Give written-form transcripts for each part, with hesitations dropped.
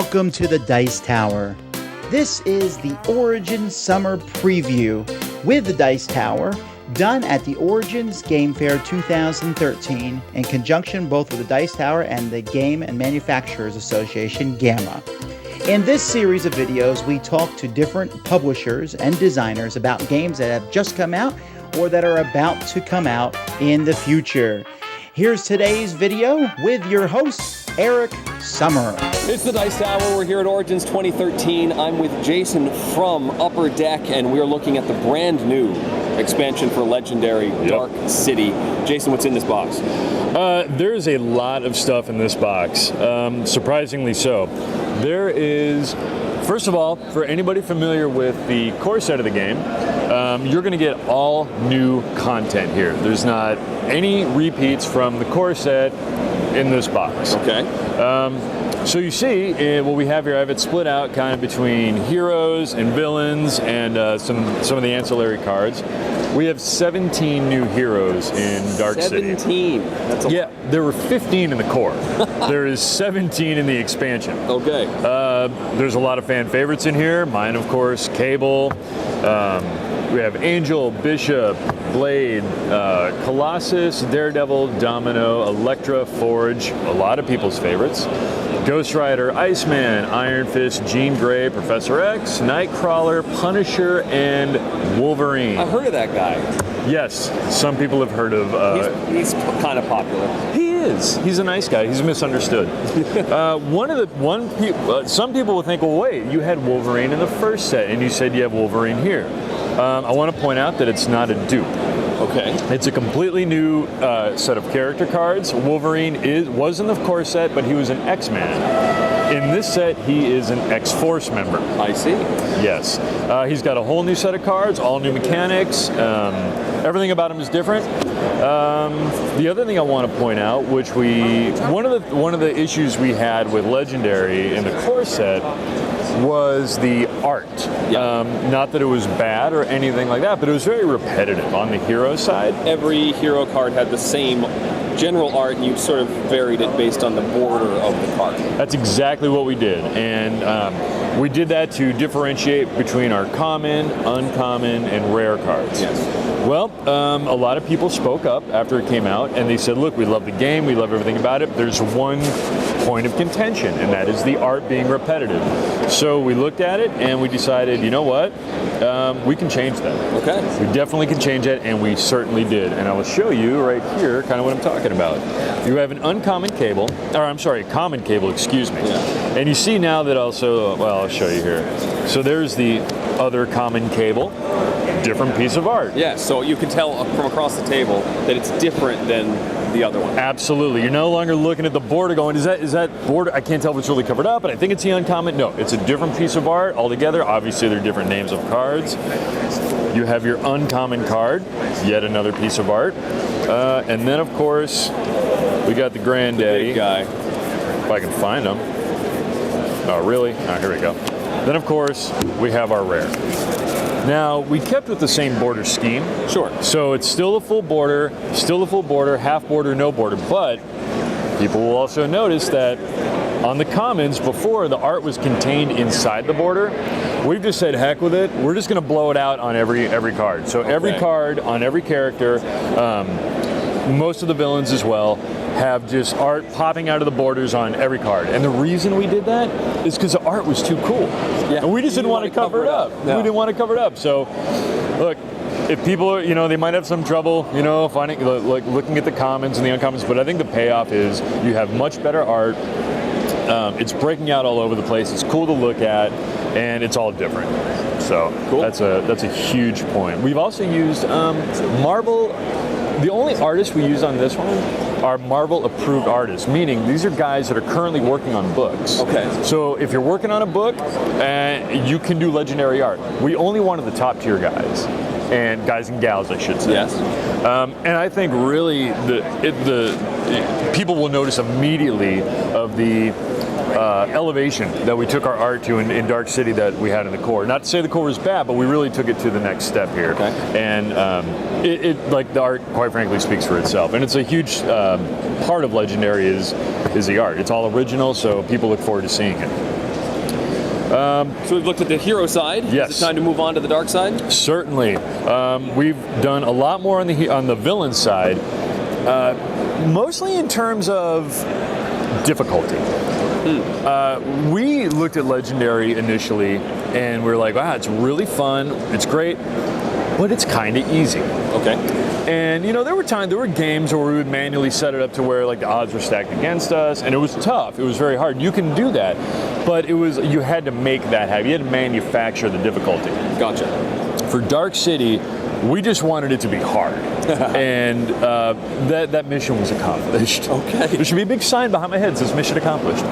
welcome to the Dice Tower. This is the Origins Summer Preview with the Dice Tower, done at the Origins Game Fair 2013 in conjunction both with the Dice Tower and the Game and Manufacturers Association, GAMA. In this series of videos, we talk to different publishers and designers about games that have just come out or that are about to come out in the future. Here's today's video with your host, Eric Summer. It's the Dice Tower. We're here at Origins 2013. I'm with Jason from Upper Deck, and we're looking at the brand new expansion for Legendary, Dark City. Jason, what's in this box? There's a lot of stuff in this box, surprisingly so. There is, first of all, for anybody familiar with the core set of the game, you're going to get all new content here. There's not any repeats from the core set in this box. Okay. So you see, what we have here, I have it split out kind of between heroes and villains and some of the ancillary cards. We have 17 new heroes in Dark City. 17? That's a lot. There were 15 in the core. There is 17 in the expansion. Okay. There's a lot of fan favorites in here. Mine, of course, Cable. We have Angel, Bishop, Blade, Colossus, Daredevil, Domino, Elektra, Forge, a lot of people's favorites. Ghost Rider, Iceman, Iron Fist, Jean Grey, Professor X, Nightcrawler, Punisher, and Wolverine. I've heard of that guy. Yes, some people have heard of... He's kind of popular. He is. He's a nice guy. He's misunderstood. Some people will think, well, wait, you had Wolverine in the first set, and you said you have Wolverine here. I want to point out that it's not a dupe. Okay. It's a completely new set of character cards. Wolverine was in the core set, but he was an X-Man. In this set, he is an X-Force member. I see. Yes. He's got a whole new set of cards, all new mechanics. Everything about him is different. The other thing I want to point out, which one of the issues we had with Legendary in the core set was the art. Yeah. Not that it was bad or anything like that, but it was very repetitive on the hero side. Every hero card had the same general art, and you sort of varied it based on the border of the card. That's exactly what we did, and we did that to differentiate between our common, uncommon, and rare cards. Yes. Well, a lot of people spoke up after it came out, and they said, look, we love the game, we love everything about it. There's one point of contention, and that is the art being repetitive. So we looked at it, and we decided, you know what? We can change that. Okay. We definitely can change that, and we certainly did. And I will show you right here kind of what I'm talking about. You have an uncommon Cable, or I'm sorry, a common Cable, excuse me. Yeah. And you see now that also, well, I'll show you here. So there's the other common Cable. Different piece of art. Yeah, so you can tell from across the table that it's different than the other one. Absolutely. You're no longer looking at the border going, is that border? I can't tell if it's really covered up, but I think it's the uncommon. No, it's a different piece of art altogether. Obviously, they're different names of cards. You have your uncommon card, yet another piece of art. And then, of course, we got the Granddaddy. Big guy. If I can find him. Oh, really? Oh, here we go. Then, of course, we have our rare. Now, we kept with the same border scheme. Sure. So it's still a full border, half border, no border. But people will also notice that on the commons, before the art was contained inside the border, we've just said, heck with it. We're just going to blow it out on every card. So every card on every character, most of the villains as well, have just art popping out of the borders on every card. And the reason we did that is because the art was too cool. Yeah. And we just didn't want to cover it up. No. We didn't want to cover it up. So, look, if people are, they might have some trouble, finding, like looking at the commons and the uncommons, but I think the payoff is you have much better art. It's breaking out all over the place. It's cool to look at, and it's all different. So cool. That's a huge point. We've also used Marvel. The only artists we use on this one are Marvel-approved artists, meaning these are guys that are currently working on books. Okay. So if you're working on a book, you can do Legendary art. We only wanted the top-tier guys, and guys and gals, I should say. Yes. And I think really the people will notice immediately of the elevation that we took our art to in Dark City that we had in the core. Not to say the core was bad, but we really took it to the next step here. Okay. And like the art, quite frankly, speaks for itself. And it's a huge part of Legendary is the art. It's all original, so people look forward to seeing it. So we've looked at the hero side. Yes. Is it time to move on to the dark side? Certainly. We've done a lot more on the villain side, mostly in terms of difficulty. We looked at Legendary initially, and we were like, wow, it's really fun, it's great, but it's kind of easy. Okay. And there were games where we would manually set it up to where like the odds were stacked against us, and it was tough. It was very hard. You can do that, but you had to make that happen. You had to manufacture the difficulty. Gotcha. For Dark City, we just wanted it to be hard, and that mission was accomplished. Okay. There should be a big sign behind my head that says "Mission Accomplished."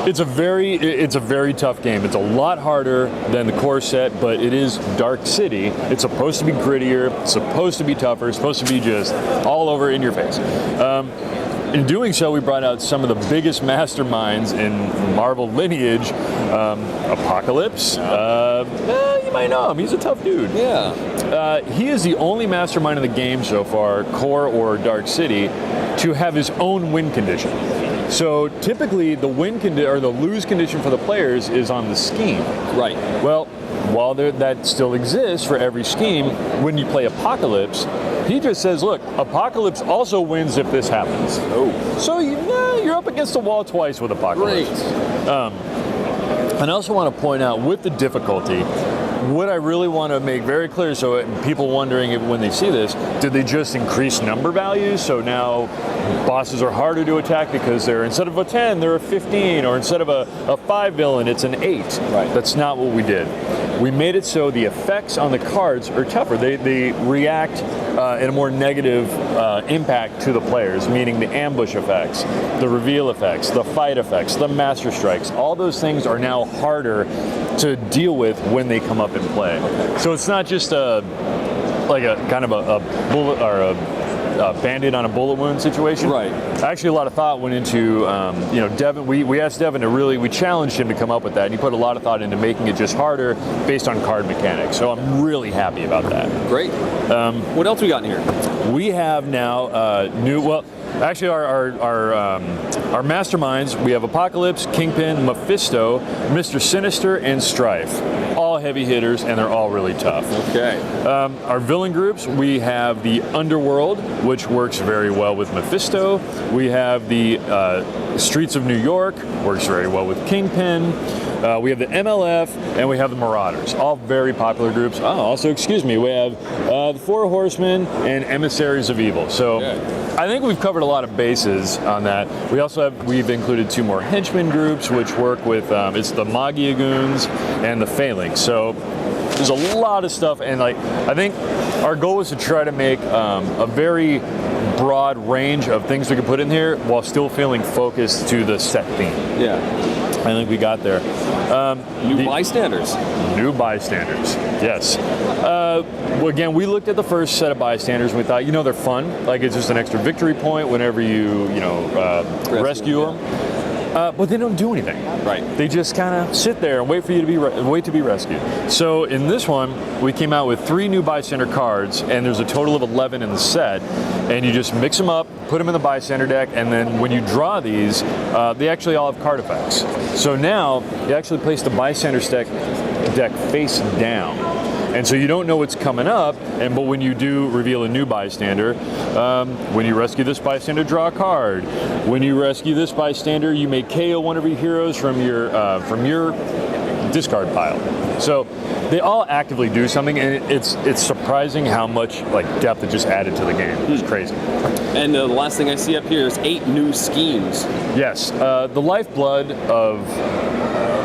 It's a very tough game. It's a lot harder than the core set, but it is Dark City. It's supposed to be grittier. It's supposed to be tougher. It's supposed to be just all over in your face. In doing so, we brought out some of the biggest masterminds in Marvel lineage. Apocalypse. You might know him. He's a tough dude. Yeah. He is the only mastermind in the game so far, core or Dark City, to have his own win condition. So typically, the or the lose condition for the players is on the scheme. Right. Well, while that still exists for every scheme, when you play Apocalypse, he just says, look, Apocalypse also wins if this happens. Oh. So you're up against the wall twice with Apocalypse. Great. And I also want to point out with the difficulty, what I really want to make very clear, so people wondering if, when they see this, did they just increase number values? So now bosses are harder to attack because they're, instead of a 10, they're a 15, or instead of a 5 villain, it's an 8. Right. That's not what we did. We made it so the effects on the cards are tougher. They react in a more negative impact to the players, meaning the ambush effects, the reveal effects, the fight effects, the master strikes. All those things are now harder to deal with when they come up in play. So it's not just a kind of a bullet or a Band-Aid on a bullet wound situation. Right. Actually, a lot of thought went into, Devin. We asked Devin we challenged him to come up with that, and he put a lot of thought into making it just harder based on card mechanics. So I'm really happy about that. Great. What else we got in here? We have now actually our masterminds, we have Apocalypse, Kingpin, Mephisto, Mr. Sinister, and Strife. All heavy hitters, and they're all really tough. Okay. Our villain groups, we have the Underworld, which works very well with Mephisto. We have the Streets of New York, works very well with Kingpin. We have the MLF, and we have the Marauders, all very popular groups. Oh, also, excuse me, we have the Four Horsemen and Emissaries of Evil. So I think we've covered a lot of bases on that. We've included 2 more henchmen groups, which work with, it's the Magia Goons and the Phalanx. So there's a lot of stuff, and I think our goal was to try to make a very broad range of things we could put in here while still feeling focused to the set theme. Yeah. I think we got there. New bystanders. New bystanders, yes. Well, again, we looked at the first set of bystanders and we thought, they're fun. It's just an extra victory point whenever you rescue them. But they don't do anything. Right. They just kind of sit there and wait for you to be rescued. So in this one, we came out with 3 new bystander cards, and there's a total of 11 in the set. And you just mix them up, put them in the bystander deck, and then when you draw these, they actually all have card effects. So now you actually place the bystander deck face down. And so you don't know what's coming up, but when you do reveal a new bystander, when you rescue this bystander, draw a card. When you rescue this bystander, you may KO one of your heroes from your discard pile. So they all actively do something, and it's surprising how much depth it just added to the game. It's crazy. And the last thing I see up here is 8 new schemes. Yes, the lifeblood of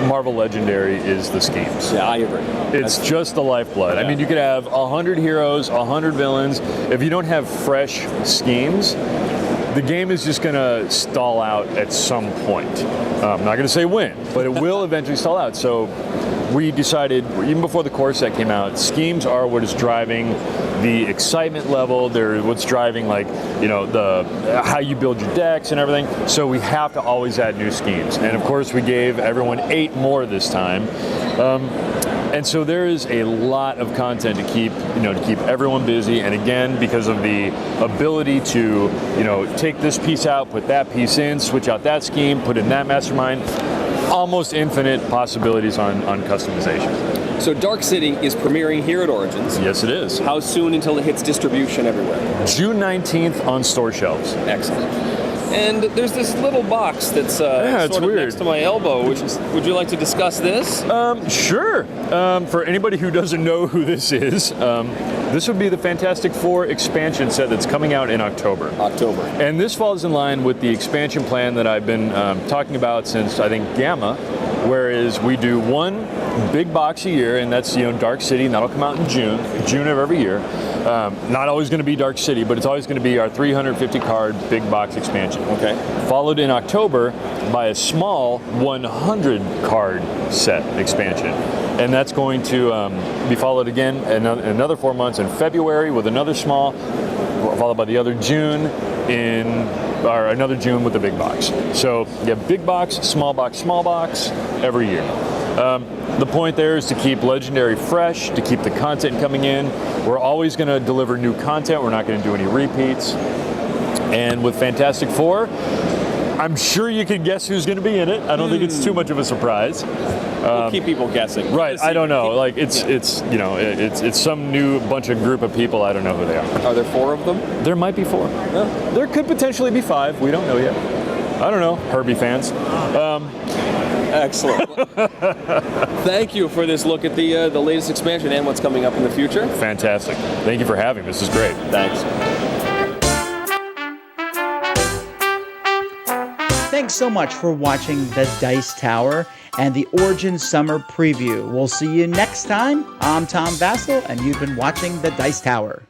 Marvel Legendary is the schemes. Yeah, I agree. It's just the lifeblood. Yeah. I mean, you could have 100 heroes, 100 villains. If you don't have fresh schemes, the game is just going to stall out at some point. I'm not going to say when, but it will eventually stall out. So we decided, even before the core set came out, schemes are what is driving the excitement level. They're what's driving the how you build your decks and everything. So we have to always add new schemes. And of course, we gave everyone 8 more this time. And so there is a lot of content to keep everyone busy. And again, because of the ability to take this piece out, put that piece in, switch out that scheme, put in that mastermind, almost infinite possibilities on customization. So Dark City is premiering here at Origins. Yes, it is. How soon until it hits distribution everywhere? June 19th on store shelves. Excellent. And there's this little box that's it's sort of weird. next to my elbow. Would you like to discuss this? Sure. For anybody who doesn't know who this is, this would be the Fantastic Four expansion set that's coming out in October. And this falls in line with the expansion plan that I've been talking about since, I think, Gamma, whereas we do one big box a year, and that's Dark City, and that'll come out in June of every year. Not always going to be Dark City, but it's always going to be our 350 card big box expansion. Okay. Followed in October by a small 100 card set expansion. And that's going to be followed again another 4 months in February with another small, followed by the other June another June with the big box. So you have big box, small box every year. The point there is to keep Legendary fresh, to keep the content coming in. We're always going to deliver new content. We're not going to do any repeats. And with Fantastic Four, I'm sure you can guess who's going to be in it. I don't think it's too much of a surprise. We'll keep people guessing. Right, I don't know. Like it's some new group of people. I don't know who they are. Are there 4 of them? There might be 4. Yeah. There could potentially be 5. We don't know yet. I don't know. Herbie fans. Excellent. Thank you for this look at the latest expansion and what's coming up in the future. Fantastic. Thank you for having me. This is great. Thanks. Thanks so much for watching the Dice Tower and the Origins Summer Preview. We'll see you next time. I'm Tom Vassell, and you've been watching the Dice Tower.